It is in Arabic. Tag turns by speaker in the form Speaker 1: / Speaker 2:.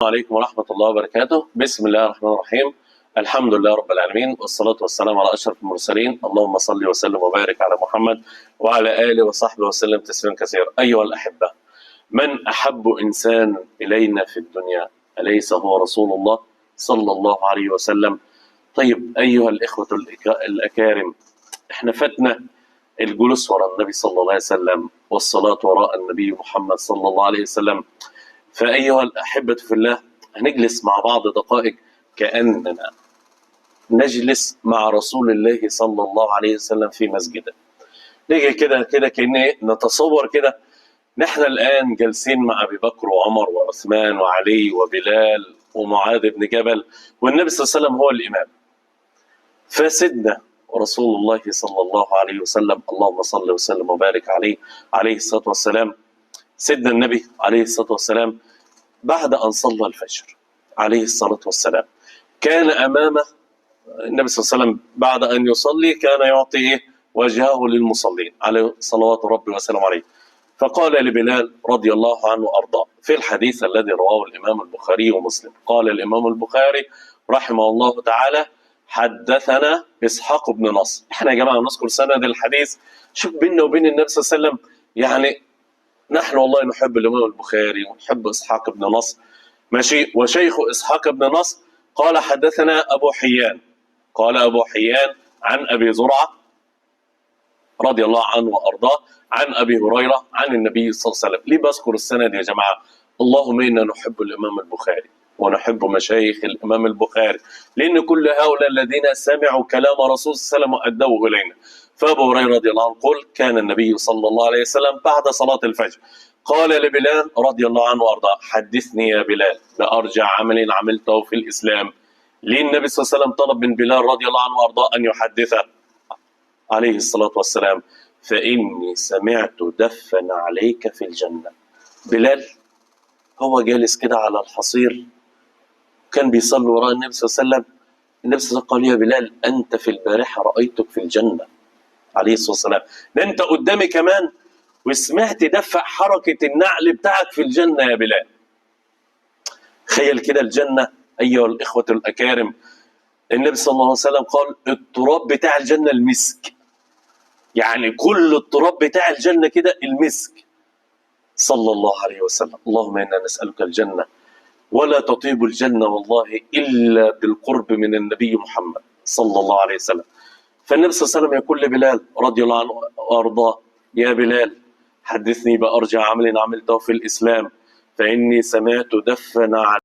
Speaker 1: عليكم ورحمة الله وبركاته. بسم الله الرحمن الرحيم. الحمد لله رب العالمين، والصلاة والسلام على أشرف المرسلين. اللهم صل وسلم وبارك على محمد وعلى آله وصحبه وسلم تسليما كثيرا. أيها الأحبة، من أحب إنسان إلينا في الدنيا أليس هو رسول الله صلى الله عليه وسلم؟ طيب أيها الإخوة الأكارم، احنا فاتنا الجلوس وراء النبي صلى الله عليه وسلم والصلاة وراء النبي محمد صلى الله عليه وسلم. فأيها الأحبة في الله، هنجلس مع بعض دقائق كأننا نجلس مع رسول الله صلى الله عليه وسلم في مسجده. نيجي كده كأن نتصور كده نحن الآن جالسين مع أبي بكر وعمر وعثمان وعلي وبلال ومعاذ بن جبل، والنبي صلى الله عليه وسلم هو الإمام. فسيدنا رسول الله صلى الله عليه وسلم، اللهم صل وسلم وبارك عليه الصلاة والسلام، سيدنا النبي عليه الصلاة والسلام بعد أن صلى الفجر عليه الصلاة والسلام كان أمامه النبي صلى الله عليه وسلم بعد أن يصلي كان يعطي وجهه للمصلين عليه صلوات ربي وسلام عليه. فقال لبلال رضي الله عنه وأرضاه في الحديث الذي رواه الإمام البخاري ومسلم، قال الإمام البخاري رحمه الله تعالى: حدثنا إسحاق بن نصر. احنا يا جماعة نذكر سند الحديث، شوف بيننا وبين النبي صلى الله عليه وسلم، يعني نحن والله نحب الإمام البخاري ونحب إسحاق بن نصر، ماشي. وشيخ إسحاق بن نصر قال حدثنا أبو حيان، قال أبو حيان عن أبي زرعة رضي الله عنه وأرضاه عن أبي هريرة عن النبي صلى الله عليه وسلم. ليه بذكر السند يا جماعة؟ اللهم إنا نحب الإمام البخاري ونحب مشايخ الإمام البخاري، لأن كل هؤلاء الذين سمعوا كلام رسول صلى الله عليه وسلم وأدوه إلينا. فأبو هريرة رضي الله عنه قال: كان النبي صلى الله عليه وسلم بعد صلاة الفجر قال لبلال رضي الله عنه وأرضاه: حدثني يا بلال بأرجع عمل عملته في الإسلام. ليه النبي صلى الله عليه وسلم طلب من بلال رضي الله عنه وأرضاه أن يحدثه عليه الصلاة والسلام؟ فإني سمعت دفا عليك في الجنة. بلال هو جالس كده على الحصير كان بيصلي وراء النبي صلى الله عليه وسلم. النبي صلى الله عليه وسلم قال: يا بلال أنت في البارحة رأيتك في الجنة عليه الصلاة والسلام، ده أنت قدامي كمان وسمعت دفع حركة النعل بتاعك في الجنة يا بلال. تخيل كده الجنة أيها الإخوة الأكارم. النبي صلى الله عليه وسلم قال: التراب بتاع الجنة المسك، يعني كل التراب بتاع الجنة كده المسك صلى الله عليه وسلم. اللهم إنا نسألك الجنة، ولا تطيب الجنة والله إلا بالقرب من النبي محمد صلى الله عليه وسلم. فالنبي صلى الله عليه وسلم يقول لبلال رضي الله عنه وأرضاه: يا بلال حدثني بأرجع عمل عملته في الإسلام، فإني سمعت دفن